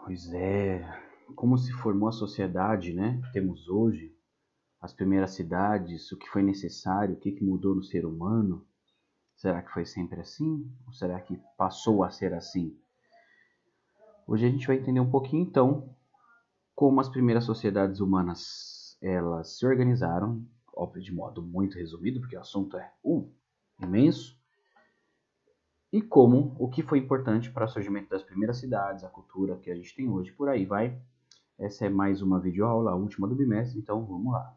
Pois é, como se formou a sociedade, né, que temos hoje, as primeiras cidades, o que foi necessário, o que mudou no ser humano? Será que foi sempre assim? Ou será que passou a ser assim? Hoje a gente vai entender um pouquinho, então, como as primeiras sociedades humanas elas se organizaram, óbvio, de modo muito resumido, porque o assunto é imenso, e como o que foi importante para o surgimento das primeiras cidades, a cultura que a gente tem hoje, por aí vai. Essa é mais uma videoaula, a última do bimestre, então vamos lá.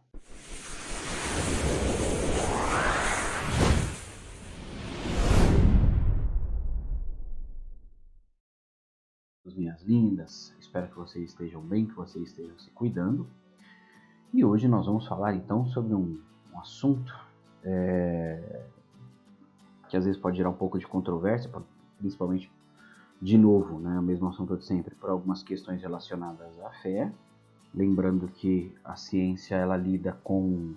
Minhas lindas, espero que vocês estejam bem, que vocês estejam se cuidando. E hoje nós vamos falar então sobre um assunto que às vezes pode gerar um pouco de controvérsia, principalmente, de novo, né, o mesmo assunto de sempre, por algumas questões relacionadas à fé. Lembrando que a ciência ela lida com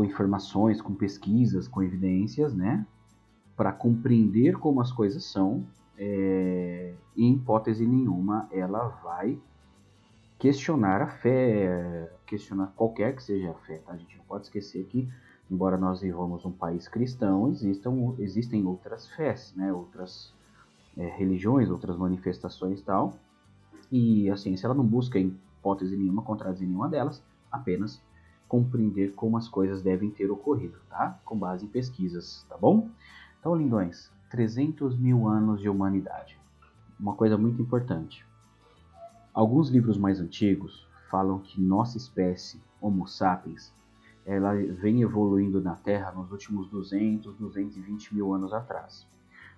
informações, com pesquisas, com evidências, né, para compreender como as coisas são. Em hipótese nenhuma ela vai questionar a fé, questionar qualquer que seja a fé. Tá? A gente não pode esquecer que, embora nós vivamos um país cristão, existem outras fés, né? Outras religiões, outras manifestações e tal. E a ciência ela não busca, em hipótese nenhuma, contradizer nenhuma delas, apenas compreender como as coisas devem ter ocorrido, tá? Com base em pesquisas, tá bom? Então, lindões, 300 mil anos de humanidade. Uma coisa muito importante. Alguns livros mais antigos falam que nossa espécie, Homo sapiens, ela vem evoluindo na Terra nos últimos 200, 220 mil anos atrás.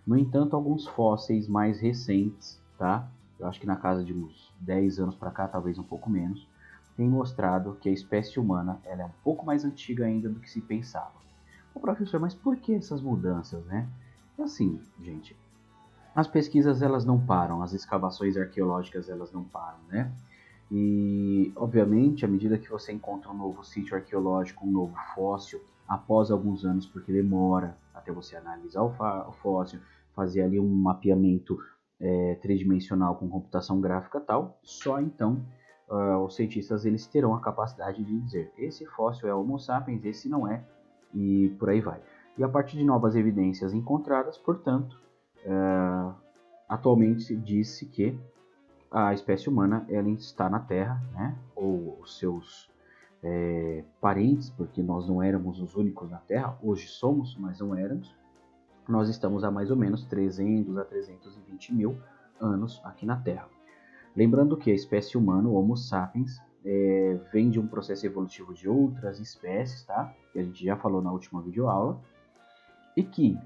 No entanto, alguns fósseis mais recentes, tá? Eu acho que na casa de uns 10 anos para cá, talvez um pouco menos, têm mostrado que a espécie humana ela é um pouco mais antiga ainda do que se pensava. Ô, professor, mas por que essas mudanças, né? É assim, gente, as pesquisas elas não param, as escavações arqueológicas elas não param, né? E, obviamente, à medida que você encontra um novo sítio arqueológico, um novo fóssil, após alguns anos, porque demora até você analisar o fóssil, fazer ali um mapeamento tridimensional com computação gráfica e tal, só então os cientistas eles terão a capacidade de dizer esse fóssil é Homo sapiens, esse não é, e por aí vai. E a partir de novas evidências encontradas, portanto, atualmente diz-se que a espécie humana ela está na Terra, né? Ou os seus parentes, porque nós não éramos os únicos na Terra, hoje somos, mas não éramos. Nós estamos há mais ou menos 300 a 320 mil anos aqui na Terra. Lembrando que a espécie humana, o Homo sapiens, vem de um processo evolutivo de outras espécies, tá? Que a gente já falou na última videoaula, e que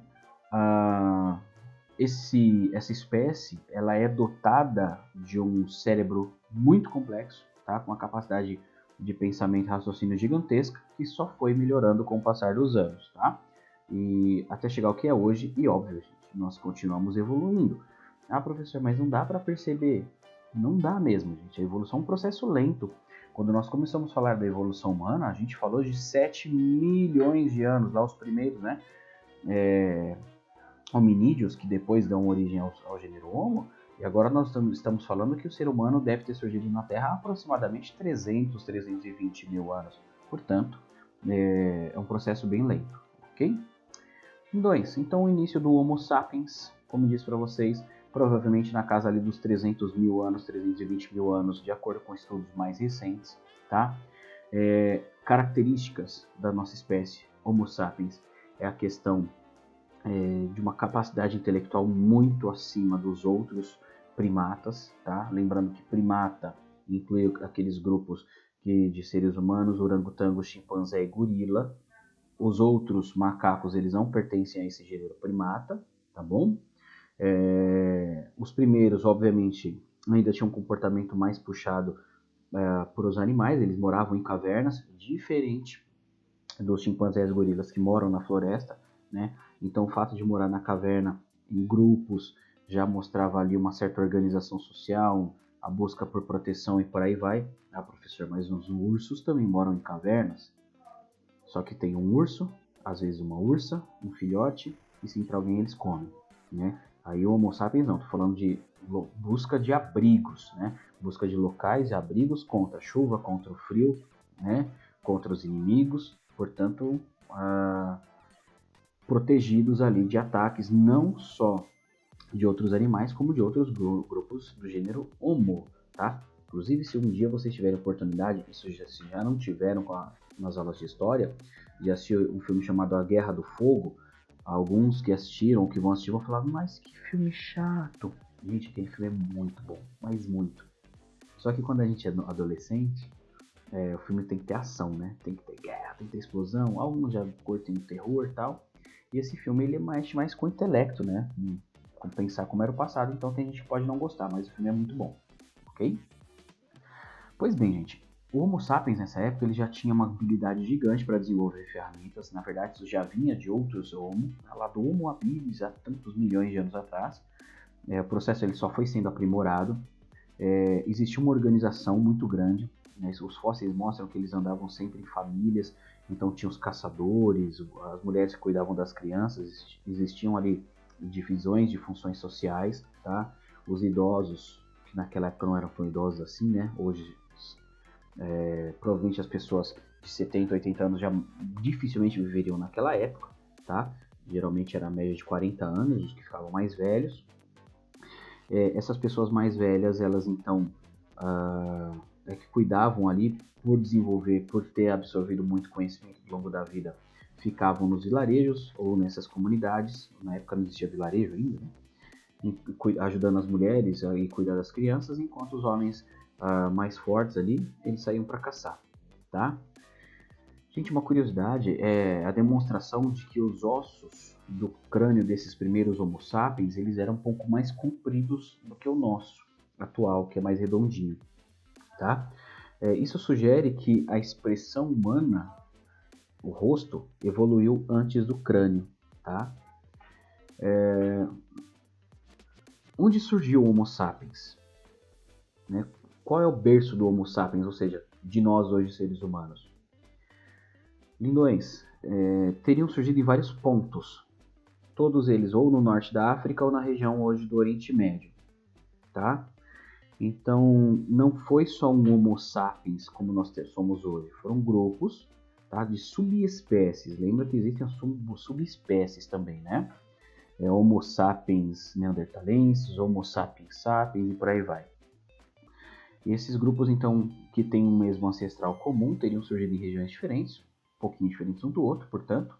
essa espécie ela é dotada de um cérebro muito complexo, tá? Com uma capacidade de pensamento e raciocínio gigantesca, que só foi melhorando com o passar dos anos, tá? E até chegar ao que é hoje, e óbvio, gente, nós continuamos evoluindo. Ah, professor, mas não dá para perceber. Não dá mesmo, gente. A evolução é um processo lento. Quando nós começamos a falar da evolução humana, a gente falou de 7 milhões de anos, lá os primeiros, né? Hominídeos que depois dão origem ao gênero Homo, e agora nós estamos falando que o ser humano deve ter surgido na Terra há aproximadamente 300, 320 mil anos. Portanto, é um processo bem lento, ok? 2. Então, o início do Homo sapiens, como disse para vocês, provavelmente na casa ali dos 300 mil anos, 320 mil anos, de acordo com estudos mais recentes, tá? Características da nossa espécie, Homo sapiens, é a questão de uma capacidade intelectual muito acima dos outros primatas, tá? Lembrando que primata inclui aqueles grupos de seres humanos, orangotango, chimpanzé e gorila. Os outros macacos, eles não pertencem a esse gênero primata, tá bom? Os primeiros, obviamente, ainda tinham um comportamento mais puxado por os animais, eles moravam em cavernas, diferente dos chimpanzés e gorilas que moram na floresta, né? Então, o fato de morar na caverna em grupos já mostrava ali uma certa organização social, a busca por proteção e por aí vai. Ah, professor, mas os ursos também moram em cavernas? Só que tem um urso, às vezes uma ursa, um filhote, e se entra alguém eles comem, né? Aí o Homo sapiens não, tô falando de busca de abrigos, né? Busca de locais e abrigos contra a chuva, contra o frio, né? Contra os inimigos, portanto, protegidos ali de ataques não só de outros animais, como de outros grupos do gênero Homo, tá? Inclusive, se um dia vocês tiverem oportunidade, isso se já não tiveram nas aulas de história, de assistir um filme chamado A Guerra do Fogo, alguns que assistiram, que vão assistir, vão falar, mas que filme chato. Gente, aquele filme é muito bom, mas muito. Só que quando a gente é adolescente, o filme tem que ter ação, né? Tem que ter guerra, tem que ter explosão. Alguns já curtem o terror e tal. E esse filme ele é mais com intelecto, né? Com pensar como era o passado. Então tem gente que pode não gostar, mas o filme é muito bom, ok? Pois bem, gente. O Homo sapiens nessa época ele já tinha uma habilidade gigante para desenvolver ferramentas. Na verdade, isso já vinha de outros Homo, lá do Homo habilis há tantos milhões de anos atrás. O processo ele só foi sendo aprimorado. Existia uma organização muito grande. Né? Os fósseis mostram que eles andavam sempre em famílias. Então tinha os caçadores, as mulheres que cuidavam das crianças. Existiam ali divisões de funções sociais, tá? Os idosos, que naquela época não eram tão idosos assim, né? Hoje provavelmente as pessoas de 70, 80 anos já dificilmente viveriam naquela época, tá? Geralmente era a média de 40 anos, os que ficavam mais velhos. Essas pessoas mais velhas, elas então que cuidavam ali por desenvolver, por ter absorvido muito conhecimento ao longo da vida, ficavam nos vilarejos ou nessas comunidades. Na época não existia vilarejo ainda, né? Ajudando as mulheres a cuidar das crianças, enquanto os homens mais fortes ali, eles saíam para caçar, tá? Gente, uma curiosidade é a demonstração de que os ossos do crânio desses primeiros Homo sapiens, eles eram um pouco mais compridos do que o nosso atual, que é mais redondinho, tá? Isso sugere que a expressão humana, o rosto, evoluiu antes do crânio, tá? Onde surgiu o Homo sapiens? Né? Qual é o berço do Homo sapiens, ou seja, de nós hoje seres humanos? Lindões, teriam surgido em vários pontos, todos eles ou no norte da África ou na região hoje do Oriente Médio, tá? Então, não foi só um Homo sapiens como nós somos hoje, foram grupos, tá, de subespécies. Lembra que existem as subespécies também, né? Homo sapiens neanderthalenses, Homo sapiens sapiens e por aí vai. E esses grupos, então, que têm o mesmo ancestral comum, teriam surgido em regiões diferentes, um pouquinho diferentes um do outro, portanto,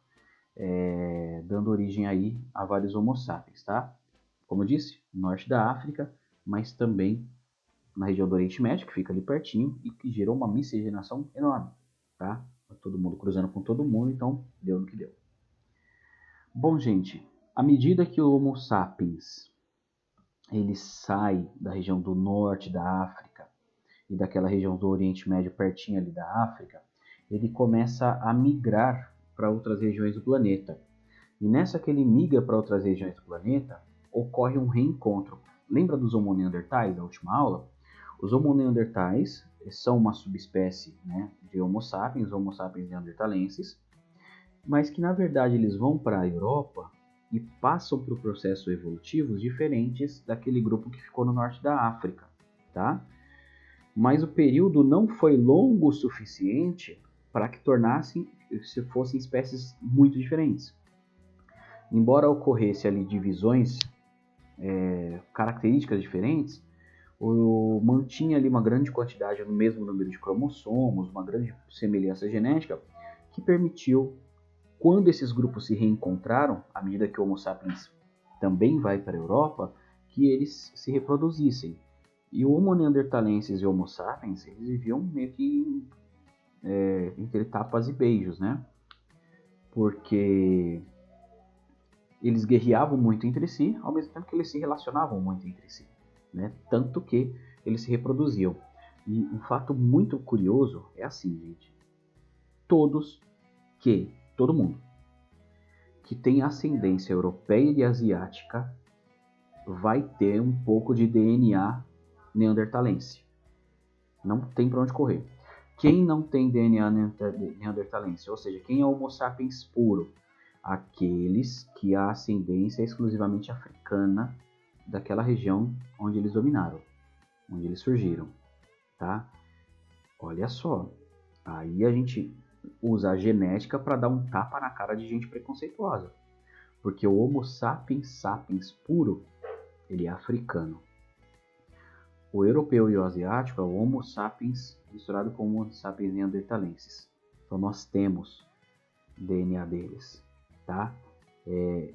dando origem aí a vários Homo sapiens, tá? Como eu disse, norte da África, mas também na região do Oriente Médio, que fica ali pertinho, e que gerou uma miscigenação enorme, tá? Todo mundo cruzando com todo mundo, então deu no que deu. Bom, gente, à medida que o Homo sapiens ele sai da região do norte da África e daquela região do Oriente Médio pertinho ali da África, ele começa a migrar para outras regiões do planeta. E nessa que ele migra para outras regiões do planeta, ocorre um reencontro. Lembra dos Homo neandertais da última aula? Os Homo neandertais são uma subespécie, né, de Homo sapiens neanderthalenses, mas que na verdade eles vão para a Europa e passam por processos evolutivos diferentes daquele grupo que ficou no norte da África, tá? Mas o período não foi longo o suficiente para que se fossem espécies muito diferentes. Embora ocorresse ali divisões, características diferentes, mantinha ali uma grande quantidade no mesmo número de cromossomos, uma grande semelhança genética, que permitiu, quando esses grupos se reencontraram, à medida que o Homo sapiens também vai para a Europa, que eles se reproduzissem. E o Homo neanderthalenses e o Homo sapiens, eles viviam meio que entre tapas e beijos, né? Porque eles guerreavam muito entre si, ao mesmo tempo que eles se relacionavam muito entre si, né? Tanto que eles se reproduziam. E um fato muito curioso é assim, gente. Todo mundo que tem ascendência europeia e asiática vai ter um pouco de DNA neandertalense. Não tem para onde correr. Quem não tem DNA neandertalense, ou seja, quem é Homo sapiens puro? Aqueles que a ascendência é exclusivamente africana daquela região onde eles dominaram, onde eles surgiram, tá? Olha só, aí a gente usa a genética para dar um tapa na cara de gente preconceituosa, porque o Homo sapiens sapiens puro, ele é africano. O europeu e o asiático é o Homo sapiens misturado com o Homo sapiens neanderthalensis. Então nós temos DNA deles, tá?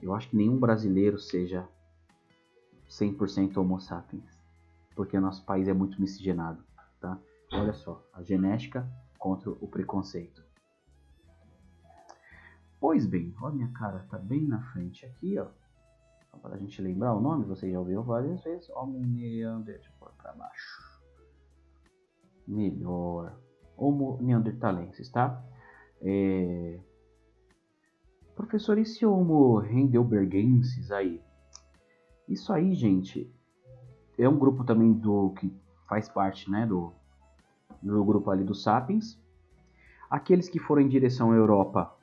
Eu acho que nenhum brasileiro seja 100% Homo sapiens, porque nosso país é muito miscigenado, tá? Olha só, a genética contra o preconceito. Pois bem, olha minha cara, tá bem na frente aqui, ó. Só para a gente lembrar o nome, você já ouviu várias vezes. Homo neanderthalensis, deixa eu pôr para baixo. Melhor. Homo neanderthalensis, tá? Professor, esse Homo heidelbergensis aí? Isso aí, gente, é um grupo também do que faz parte, né, do grupo ali dos Sapiens. Aqueles que foram em direção à Europa,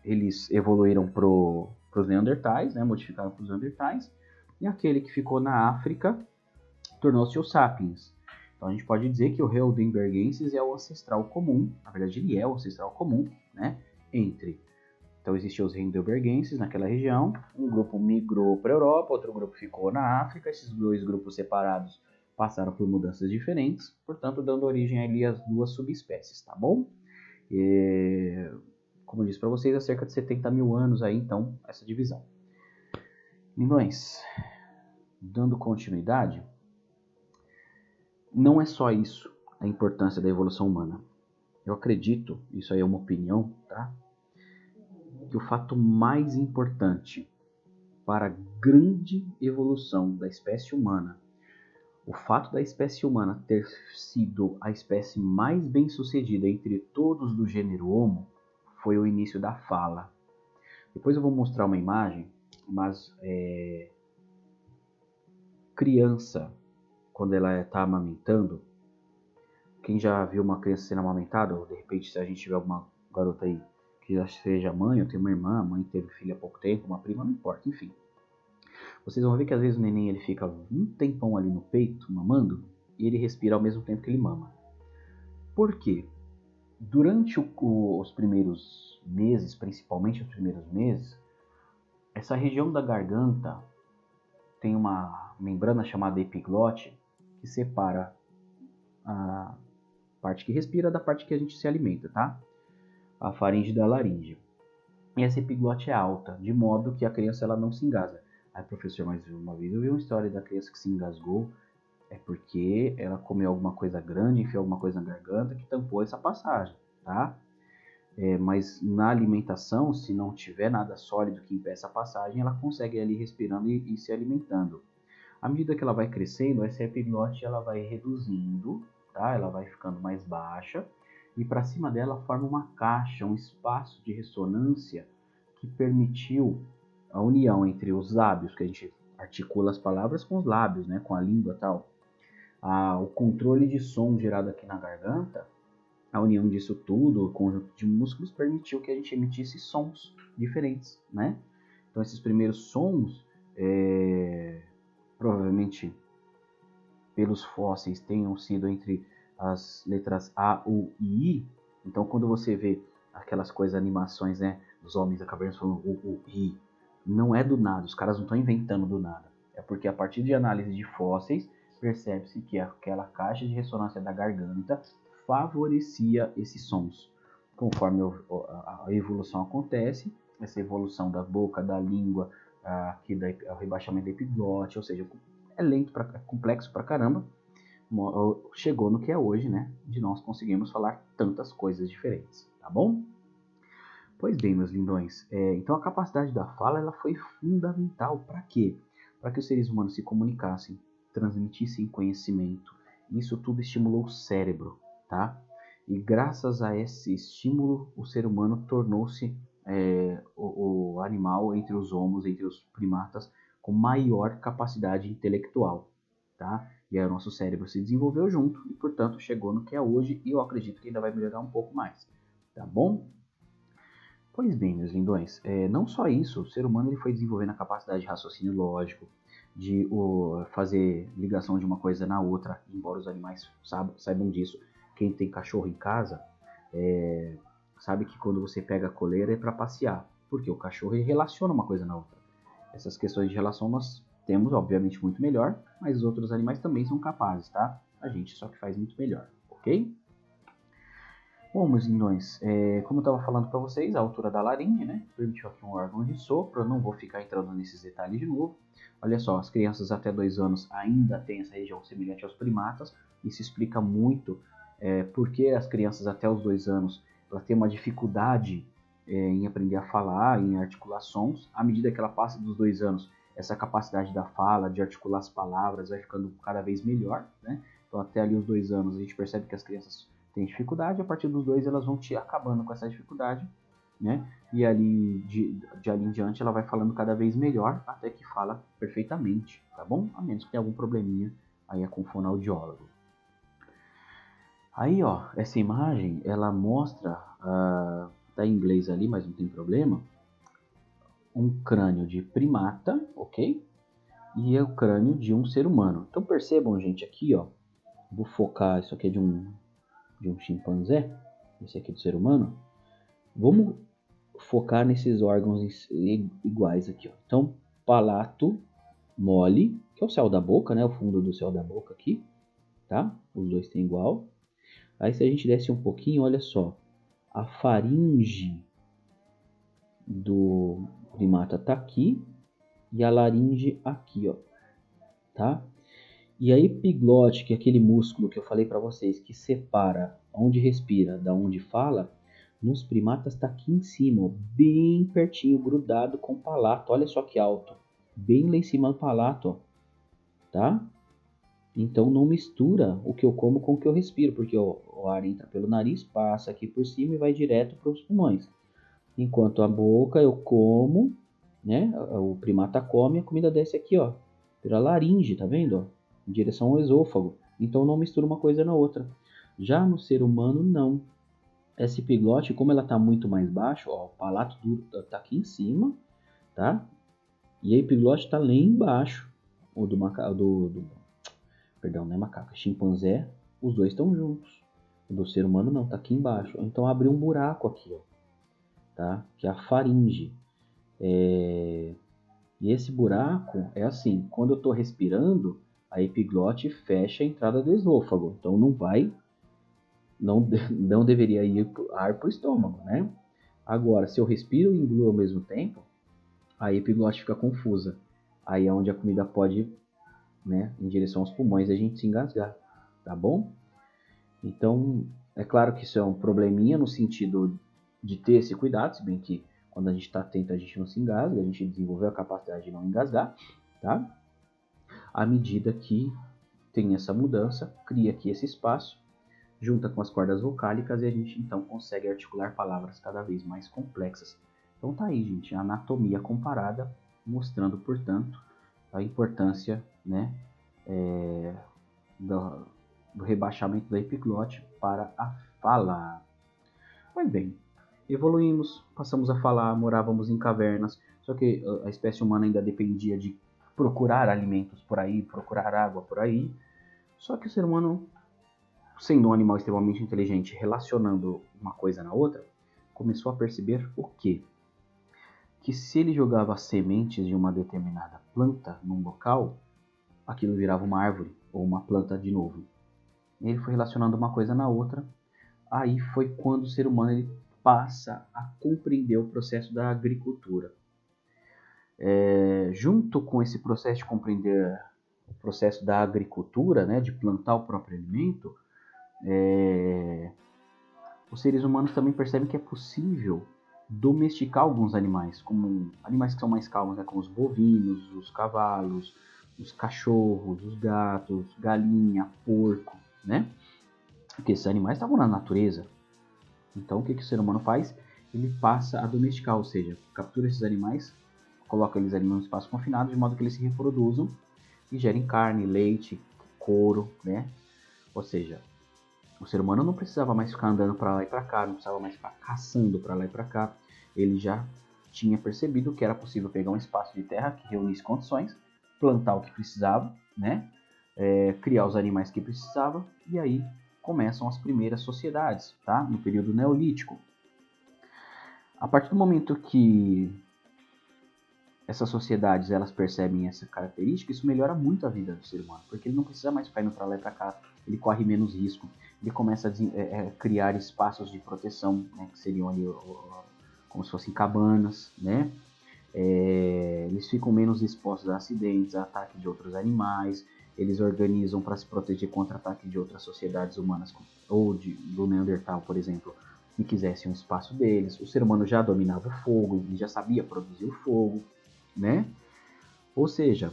eles evoluíram para os Neandertais, né, modificaram para os Neandertais. E aquele que ficou na África tornou-se o Sapiens. Então a gente pode dizer que o heidelbergensis é o ancestral comum, na verdade ele é o ancestral comum, né, entre. Então existiam os heidelbergenses naquela região, um grupo migrou para a Europa, outro grupo ficou na África, esses dois grupos separados passaram por mudanças diferentes, portanto dando origem ali às duas subespécies, tá bom? Como eu disse para vocês, há cerca de 70 mil anos aí, então, essa divisão. Lindões, dando continuidade, não é só isso a importância da evolução humana. Eu acredito, isso aí é uma opinião, tá? Que o fato mais importante para a grande evolução da espécie humana, o fato da espécie humana ter sido a espécie mais bem-sucedida entre todos do gênero Homo, foi o início da fala. Depois eu vou mostrar uma imagem, mas criança, quando ela está amamentando, quem já viu uma criança sendo amamentada, ou de repente se a gente tiver alguma garota aí que já seja mãe, eu tenho uma irmã, a mãe teve filha há pouco tempo, uma prima, não importa, enfim. Vocês vão ver que às vezes o neném ele fica um tempão ali no peito, mamando, e ele respira ao mesmo tempo que ele mama. Por quê? Durante os primeiros meses, principalmente os primeiros meses, essa região da garganta tem uma membrana chamada epiglote que separa a parte que respira da parte que a gente se alimenta, tá? A faringe da laringe. E essa epiglote é alta, de modo que a criança ela não se engasga. Aí, professor, mas uma vez eu vi uma história da criança que se engasgou, é porque ela comeu alguma coisa grande, enfiou alguma coisa na garganta que tampou essa passagem, tá? Mas na alimentação, se não tiver nada sólido que impeça a passagem, ela consegue ir ali respirando e se alimentando. À medida que ela vai crescendo, essa epiglote ela vai reduzindo, tá? Ela vai ficando mais baixa e para cima dela forma uma caixa, um espaço de ressonância que permitiu a união entre os lábios, que a gente articula as palavras com os lábios, né? Com a língua e tal. O controle de som gerado aqui na garganta, a união disso tudo, o conjunto de músculos, permitiu que a gente emitisse sons diferentes, né? Então esses primeiros sons, provavelmente pelos fósseis, tenham sido entre as letras A, U e I. Então quando você vê aquelas coisas, animações, né, dos homens da caverna falando U, I, não é do nada, os caras não estão inventando do nada. É porque a partir de análise de fósseis, percebe-se que aquela caixa de ressonância da garganta favorecia esses sons. Conforme a evolução acontece, essa evolução da boca, da língua, o rebaixamento da epiglote, ou seja, é lento, é complexo pra caramba, chegou no que é hoje, né? De nós conseguimos falar tantas coisas diferentes, tá bom? Pois bem, meus lindões, então a capacidade da fala ela foi fundamental para quê? Para que os seres humanos se comunicassem, transmitissem conhecimento. Isso tudo estimulou o cérebro, tá? E graças a esse estímulo, o ser humano tornou-se o animal entre os homos, entre os primatas, com maior capacidade intelectual, tá? E aí o nosso cérebro se desenvolveu junto e, portanto, chegou no que é hoje e eu acredito que ainda vai melhorar um pouco mais, tá bom? Pois bem, meus lindões, não só isso, o ser humano ele foi desenvolvendo a capacidade de raciocínio lógico, fazer ligação de uma coisa na outra, embora os animais saibam disso. Quem tem cachorro em casa sabe que quando você pega a coleira é para passear, porque o cachorro ele relaciona uma coisa na outra. Essas questões de relação nós temos, obviamente, muito melhor, mas os outros animais também são capazes, tá? A gente só que faz muito melhor, ok? Bom, meus lindões, como eu estava falando para vocês, a altura da laringe, né? Permitiu aqui um órgão de sopro, eu não vou ficar entrando nesses detalhes de novo. Olha só, as crianças até 2 anos ainda têm essa região semelhante aos primatas. Isso explica muito porque as crianças até os 2 anos elas têm uma dificuldade em aprender a falar, em articular sons. À medida que ela passa dos 2 anos, essa capacidade da fala, de articular as palavras, vai ficando cada vez melhor, né? Então até ali os 2 anos a gente percebe que as crianças têm dificuldade, a partir dos 2 elas vão acabando com essa dificuldade, né? E ali de ali em diante ela vai falando cada vez melhor, até que fala perfeitamente, tá bom? A menos que tenha algum probleminha aí com o fonoaudiólogo. Aí, ó, essa imagem, ela mostra, tá em inglês ali, mas não tem problema, um crânio de primata, ok? E é o crânio de um ser humano. Então percebam, gente, aqui, ó, vou focar, isso aqui é de um chimpanzé, esse aqui é do ser humano. Vamos focar nesses órgãos iguais aqui, ó. Então, palato mole, que é o céu da boca, né? O fundo do céu da boca aqui, tá? Os dois têm igual. Aí se a gente desce um pouquinho, olha só, a faringe do primata tá aqui e a laringe aqui, ó, tá? E a epiglote, que é aquele músculo que eu falei para vocês, que separa onde respira da onde fala, nos primatas está aqui em cima, ó, bem pertinho, grudado com o palato. Olha só que alto, bem lá em cima do palato, ó, tá? Então não mistura o que eu como com o que eu respiro, porque o ar entra pelo nariz, passa aqui por cima e vai direto para os pulmões. Enquanto a boca eu como, né? O primata come, a comida desce aqui, ó, pela laringe, tá vendo? Ó, em direção ao esôfago. Então não mistura uma coisa na outra. Já no ser humano, não. Essa epiglote, como ela está muito mais baixo, ó, o palato duro está aqui em cima, tá? E a epiglote está lá embaixo. O do macaco, perdão, não é macaco, é chimpanzé, os dois estão juntos. O do ser humano não, está aqui embaixo. Então abre um buraco aqui, ó, tá? Que é a faringe. E esse buraco é assim, quando eu estou respirando, a epiglote fecha a entrada do esôfago. Então não deveria ir ar para o estômago, né? Agora, se eu respiro e engluo ao mesmo tempo, a epiglote fica confusa. Aí é onde a comida pode, né, em direção aos pulmões, a gente se engasgar, tá bom? Então, é claro que isso é um probleminha no sentido de ter esse cuidado, se bem que quando a gente está atento a gente não se engasga, a gente desenvolveu a capacidade de não engasgar, tá? À medida que tem essa mudança, cria aqui esse espaço, junta com as cordas vocálicas e a gente então consegue articular palavras cada vez mais complexas. Então tá aí, gente, a anatomia comparada, mostrando, portanto, a importância, né, do rebaixamento da epiglote para a fala. Pois bem, evoluímos, passamos a falar, morávamos em cavernas, só que a espécie humana ainda dependia de procurar alimentos por aí, procurar água por aí. Só que o ser humano, sendo um animal extremamente inteligente, relacionando uma coisa na outra, começou a perceber o quê? Que se ele jogava sementes de uma determinada planta num local, aquilo virava uma árvore ou uma planta de novo. Ele foi relacionando uma coisa na outra. Aí foi quando o ser humano ele passa a compreender o processo da agricultura. Junto com esse processo de compreender o processo da agricultura, né, de plantar o próprio alimento, os seres humanos também percebem que é possível domesticar alguns animais, como animais que são mais calmos, né, como os bovinos, os cavalos, os cachorros, os gatos, galinha, porco, né? Porque esses animais estavam na natureza. Então o que o ser humano faz? Ele passa a domesticar, ou seja, captura esses animais, coloca eles ali num espaço confinado, de modo que eles se reproduzam e gerem carne, leite, couro, né? Ou seja, o ser humano não precisava mais ficar andando para lá e para cá, não precisava mais ficar caçando para lá e para cá. Ele já tinha percebido que era possível pegar um espaço de terra que reunisse condições plantar o que precisava, né? Criar os animais que precisava, e aí começam as primeiras sociedades, tá? No período neolítico. A partir do momento que essas sociedades elas percebem essa característica, isso melhora muito a vida do ser humano, porque ele não precisa mais ficar indo para lá e para cá, ele corre menos risco, ele começa a criar espaços de proteção, né, que seriam ali como se fossem cabanas, né? Eles ficam menos expostos a acidentes, a ataque de outros animais, eles organizam para se proteger contra ataque de outras sociedades humanas, ou do Neandertal, por exemplo, que quisessem um espaço deles. O ser humano já dominava o fogo, ele já sabia produzir o fogo, né? Ou seja,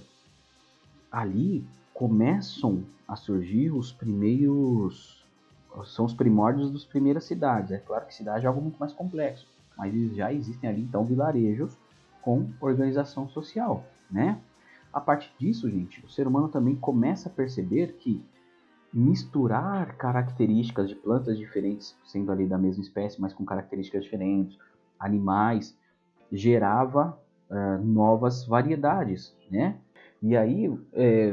ali começam a surgir são os primórdios das primeiras cidades. É claro que cidade é algo muito mais complexo, mas já existem ali então vilarejos com organização social, né? A partir disso, gente, o ser humano também começa a perceber que misturar características de plantas diferentes, sendo ali da mesma espécie, mas com características diferentes, animais, gerava novas variedades, né? E aí,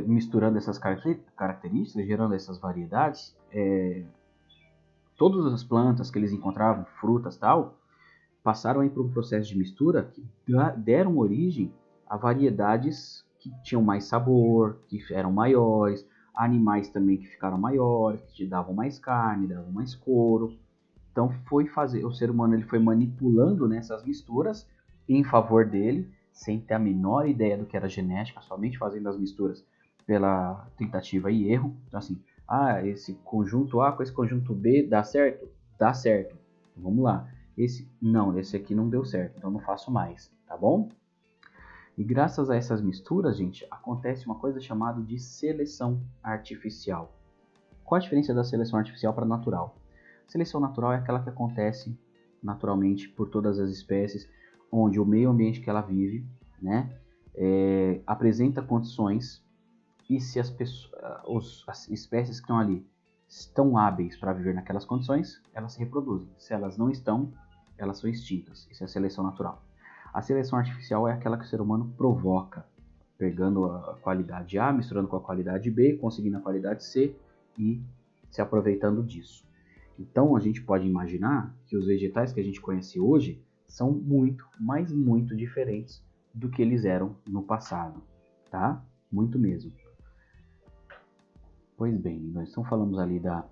misturando essas características, gerando essas variedades, todas as plantas que eles encontravam, frutas tal, passaram aí por um processo de mistura que deram origem a variedades que tinham mais sabor, que eram maiores, animais também que ficaram maiores, que te davam mais carne, davam mais couro. Então o ser humano ele foi manipulando nessas misturas em favor dele, sem ter a menor ideia do que era genética, somente fazendo as misturas pela tentativa e erro. Então assim, esse conjunto A com esse conjunto B dá certo? Dá certo. Então, vamos lá. Esse aqui não deu certo, então não faço mais, tá bom? E graças a essas misturas, gente, acontece uma coisa chamada de seleção artificial. Qual a diferença da seleção artificial para a natural? Seleção natural é aquela que acontece naturalmente por todas as espécies, onde o meio ambiente que ela vive, né, apresenta condições, e se as espécies que estão ali estão hábeis para viver naquelas condições, elas se reproduzem. Se elas não estão, elas são extintas. Isso é a seleção natural. A seleção artificial é aquela que o ser humano provoca, pegando a qualidade A, misturando com a qualidade B, conseguindo a qualidade C e se aproveitando disso. Então a gente pode imaginar que os vegetais que a gente conhece hoje são muito, mas muito diferentes do que eles eram no passado, tá? Muito mesmo. Pois bem, nós então falamos ali da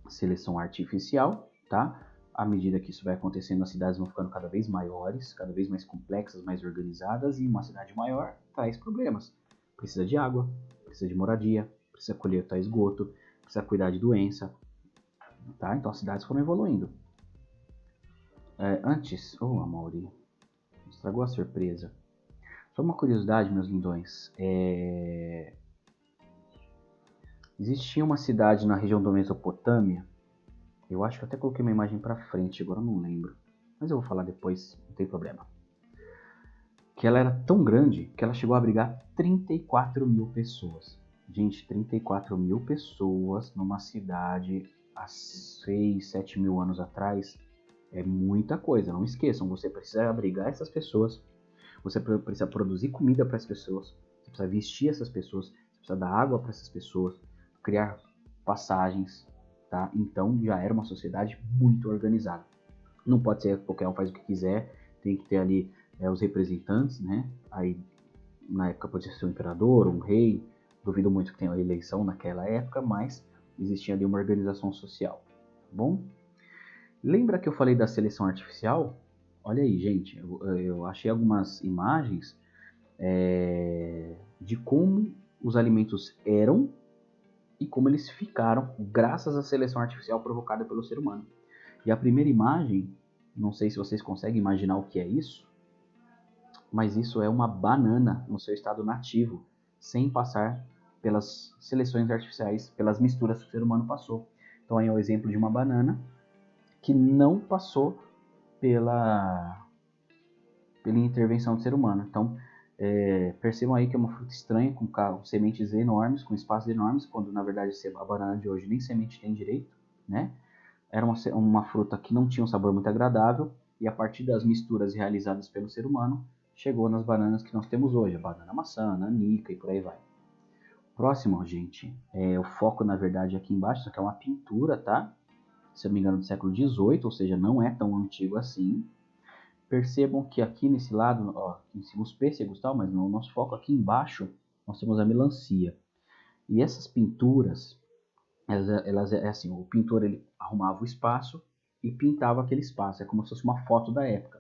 seleção artificial, tá? À medida que isso vai acontecendo, as cidades vão ficando cada vez maiores, cada vez mais complexas, mais organizadas, e uma cidade maior traz problemas. Precisa de água, precisa de moradia, precisa coletar esgoto, precisa cuidar de doença, tá? Então as cidades foram evoluindo. Amaury, estragou a surpresa. Só uma curiosidade, meus lindões. Existia uma cidade na região da Mesopotâmia. Eu acho que eu até coloquei uma imagem para frente, agora eu não lembro. Mas eu vou falar depois, não tem problema. Que ela era tão grande que ela chegou a abrigar 34 mil pessoas. Gente, 34 mil pessoas numa cidade há 6, 7 mil anos atrás é muita coisa. Não esqueçam, você precisa abrigar essas pessoas, você precisa produzir comida para as pessoas, você precisa vestir essas pessoas, você precisa dar água para essas pessoas, criar passagens, tá? Então já era uma sociedade muito organizada. Não pode ser qualquer um faz o que quiser, tem que ter ali os representantes, né? Aí na época podia ser um imperador, um rei, duvido muito que tenha uma eleição naquela época, mas existia ali uma organização social, tá bom? Lembra que eu falei da seleção artificial? Olha aí, gente, eu achei algumas imagens de como os alimentos eram e como eles ficaram graças à seleção artificial provocada pelo ser humano. E a primeira imagem, não sei se vocês conseguem imaginar o que é isso, mas isso é uma banana no seu estado nativo, sem passar pelas seleções artificiais, pelas misturas que o ser humano passou. Então aí é o exemplo de uma banana que não passou pela intervenção do ser humano. Então, percebam aí que é uma fruta estranha, com sementes enormes, com espaços enormes, quando na verdade a banana de hoje nem semente tem direito, né? Era uma fruta que não tinha um sabor muito agradável, e a partir das misturas realizadas pelo ser humano, chegou nas bananas que nós temos hoje, a banana maçã, a nanica e por aí vai. Próximo, gente, o foco na verdade aqui embaixo, isso aqui é uma pintura, tá? Se eu não me engano, do século XVIII, ou seja, não é tão antigo assim. Percebam que aqui nesse lado, ó, em cima os pêssegos e tal, mas no nosso foco aqui embaixo, nós temos a melancia. E essas pinturas, elas é assim, o pintor ele arrumava o espaço e pintava aquele espaço, é como se fosse uma foto da época.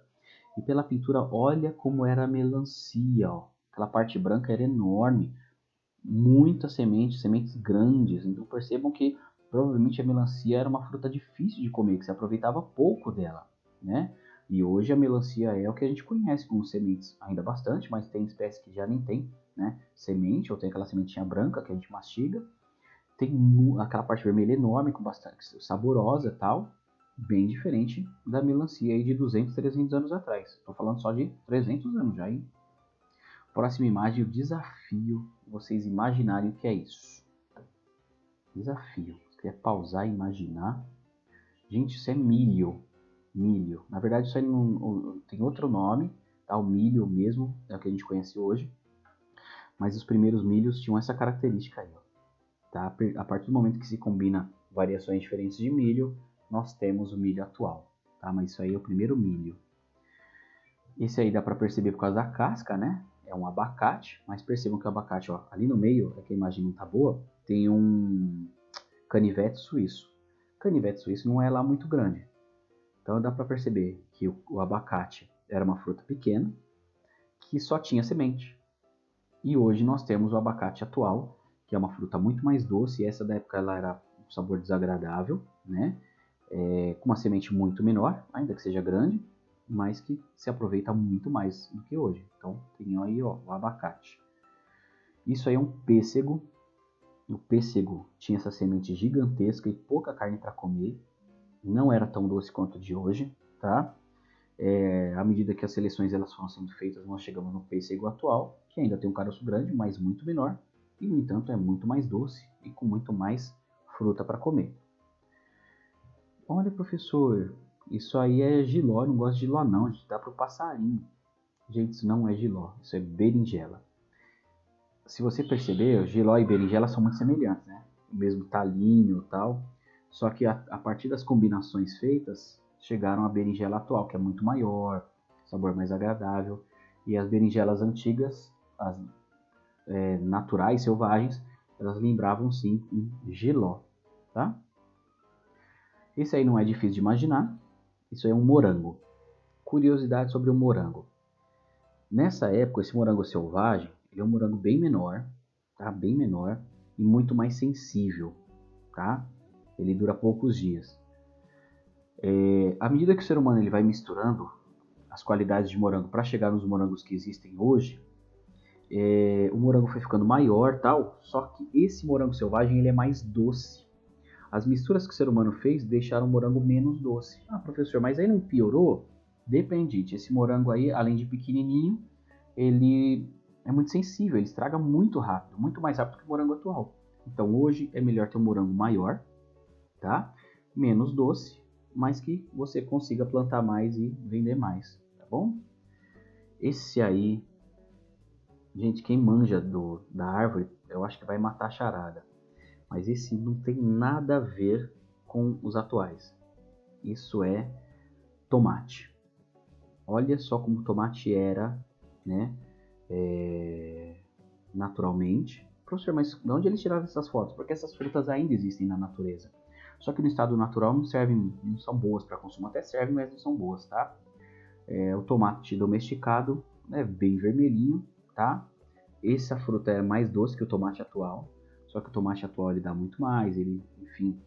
E pela pintura, olha como era a melancia, ó. Aquela parte branca era enorme, muitas sementes, sementes grandes. Então percebam que provavelmente a melancia era uma fruta difícil de comer, que se aproveitava pouco dela, né? E hoje a melancia é o que a gente conhece como sementes, ainda bastante, mas tem espécies que já nem tem, né? Semente, ou tem aquela sementinha branca que a gente mastiga. Tem aquela parte vermelha enorme, com bastante saborosa e tal, bem diferente da melancia aí de 200, 300 anos atrás. Estou falando só de 300 anos já, hein? Próxima imagem, o desafio, vocês imaginarem o que é isso. Desafio. Se quiser pausar e imaginar. Gente, isso é milho. Milho. Na verdade, isso aí não, tem outro nome, tá? O milho mesmo, é o que a gente conhece hoje. Mas os primeiros milhos tinham essa característica aí, ó. Tá? A partir do momento que se combina variações diferentes de milho, nós temos o milho atual. Tá? Mas isso aí é o primeiro milho. Esse aí dá para perceber por causa da casca, né? É um abacate, mas percebam que o abacate, ó, ali no meio, é que a imagem não tá boa, tem um canivete suíço. Canivete suíço não é lá muito grande. Então dá para perceber que o abacate era uma fruta pequena, que só tinha semente. E hoje nós temos o abacate atual, que é uma fruta muito mais doce, e essa da época ela era um sabor desagradável, né? Com uma semente muito menor, ainda que seja grande, mas que se aproveita muito mais do que hoje. Então tem aí, ó, o abacate. Isso aí é um pêssego. O pêssego tinha essa semente gigantesca e pouca carne para comer. Não era tão doce quanto o de hoje, tá? À medida que as seleções elas foram sendo feitas, nós chegamos no pêssego atual, que ainda tem um caroço grande, mas muito menor, e no entanto é muito mais doce e com muito mais fruta para comer. Olha, professor, isso aí é jiló, eu não gosto de jiló não, a gente dá para o passarinho. Gente, isso não é jiló, isso é berinjela. Se você perceber, jiló e berinjela são muito semelhantes, né? O mesmo talinho e tal, só que a partir das combinações feitas, chegaram à berinjela atual, que é muito maior, sabor mais agradável, e as berinjelas antigas, as naturais, selvagens, elas lembravam sim um jiló, tá? Esse aí não é difícil de imaginar, isso é um morango. Curiosidade sobre o morango. Nessa época, esse morango selvagem, ele é um morango bem menor, tá? Bem menor e muito mais sensível, tá? Ele dura poucos dias. À medida que o ser humano ele vai misturando as qualidades de morango para chegar nos morangos que existem hoje, o morango foi ficando maior, tal. Só que esse morango selvagem ele é mais doce. As misturas que o ser humano fez deixaram o morango menos doce. Ah, professor, mas aí não piorou? Depende. Esse morango aí, além de pequenininho, ele é muito sensível, ele estraga muito rápido, muito mais rápido que o morango atual. Então hoje é melhor ter um morango maior, tá? Menos doce, mas que você consiga plantar mais e vender mais, tá bom? Esse aí, gente, quem manja da árvore, eu acho que vai matar a charada. Mas esse não tem nada a ver com os atuais. Isso é tomate. Olha só como o tomate era, né? Naturalmente. Professor, mas de onde eles tiraram essas fotos? Porque essas frutas ainda existem na natureza. Só que no estado natural não servem, não são boas para consumo. Até servem, mas não são boas, tá? O tomate domesticado é bem vermelhinho, tá? Essa fruta é mais doce que o tomate atual. Só que o tomate atual ele dá muito mais, ele, enfim,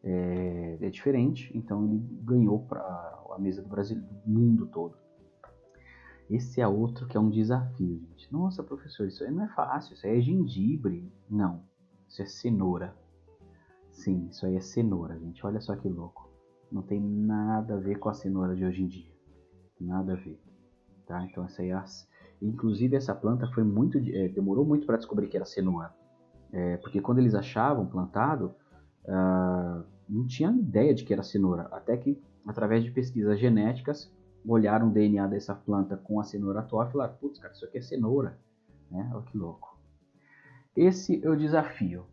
é diferente. Então ele ganhou para a mesa do Brasil, do mundo todo. Esse é outro que é um desafio, gente. Nossa, professor, isso aí não é fácil, isso aí é gengibre. Não, isso é cenoura. Sim, isso aí é cenoura, gente. Olha só que louco. Não tem nada a ver com a cenoura de hoje em dia. Nada a ver. Tá? Então essa aí é inclusive essa planta foi muito, demorou muito para descobrir que era cenoura. Porque quando eles achavam plantado, não tinha ideia de que era cenoura. Até que, através de pesquisas genéticas, olharam o DNA dessa planta com a cenoura atual e falaram, putz, cara, isso aqui é cenoura, né? Olha que louco. Esse é o desafio.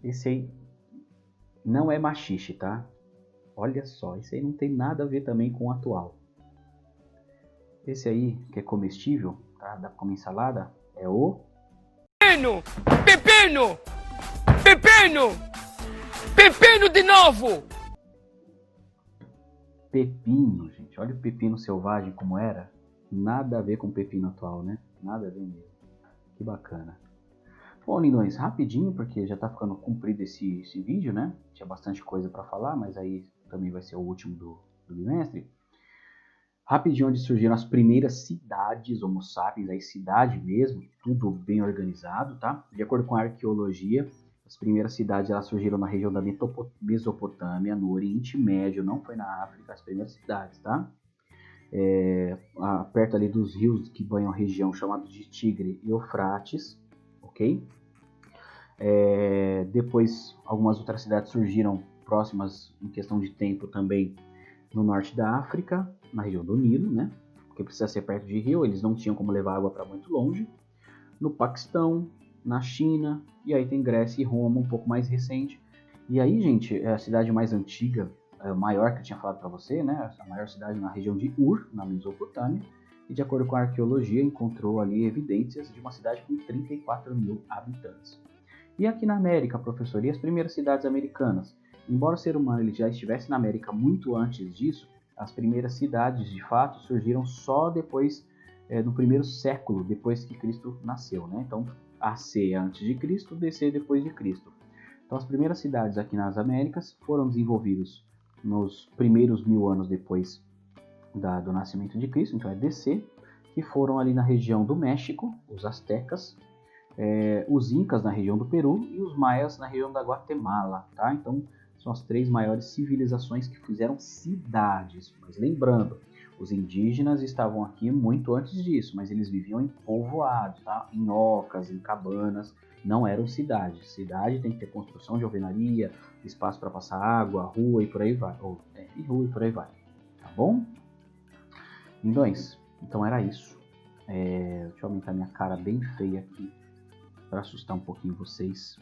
Esse aí não é machixe, tá? Olha só, esse aí não tem nada a ver também com o atual. Esse aí, que é comestível, tá? Dá pra comer ensalada, é o... Pepino! Pepino! Pepino! Pepino de novo! Pepino, gente. Olha o pepino selvagem como era. Nada a ver com o pepino atual, né? Nada a ver mesmo. Que bacana. Bom, lindões, rapidinho, porque já tá ficando comprido esse vídeo, né? Tinha bastante coisa para falar, mas aí também vai ser o último do bimestre. Rapidinho, onde surgiram as primeiras cidades Homo sapiens, aí cidade mesmo, tudo bem organizado, tá? De acordo com a arqueologia, as primeiras cidades elas surgiram na região da Mesopotâmia, no Oriente Médio, não foi na África, as primeiras cidades, tá? Perto ali dos rios que banham a região, chamados de Tigre e Eufrates, ok? Depois, algumas outras cidades surgiram próximas, em questão de tempo também, no norte da África, na região do Nilo, né? Porque precisa ser perto de rio, eles não tinham como levar água para muito longe. No Paquistão, na China, e aí tem Grécia e Roma, um pouco mais recente. E aí, gente, é a cidade mais antiga, maior que eu tinha falado para você, né? A maior cidade na região de Ur, na Mesopotâmia. E de acordo com a arqueologia, encontrou ali evidências de uma cidade com 34 mil habitantes. E aqui na América, professor, e as primeiras cidades americanas? Embora o ser humano ele já estivesse na América muito antes disso, as primeiras cidades, de fato, surgiram só depois, no primeiro século, depois que Cristo nasceu, né? Então, AC é antes de Cristo, DC depois de Cristo. Então, as primeiras cidades aqui nas Américas foram desenvolvidas nos primeiros 1000 anos depois do nascimento de Cristo, então é DC, que foram ali na região do México, os astecas, os incas na região do Peru e os maias na região da Guatemala, tá? Então, são as 3 maiores civilizações que fizeram cidades. Mas lembrando, os indígenas estavam aqui muito antes disso, mas eles viviam em povoados, tá? Em ocas, em cabanas, não eram cidades. Cidade tem que ter construção de alvenaria, espaço para passar água, rua e por aí vai. Tá bom? Lindões, então era isso. Deixa eu aumentar minha cara bem feia aqui para assustar um pouquinho vocês.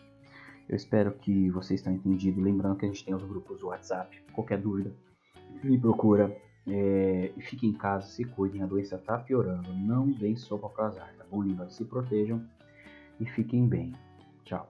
Eu espero que vocês tenham entendido. Lembrando que a gente tem os grupos do WhatsApp. Qualquer dúvida, me procura. E fiquem em casa, se cuidem. A doença está piorando. Não deem sopa para azar, tá bom, lindos? Se protejam e fiquem bem. Tchau.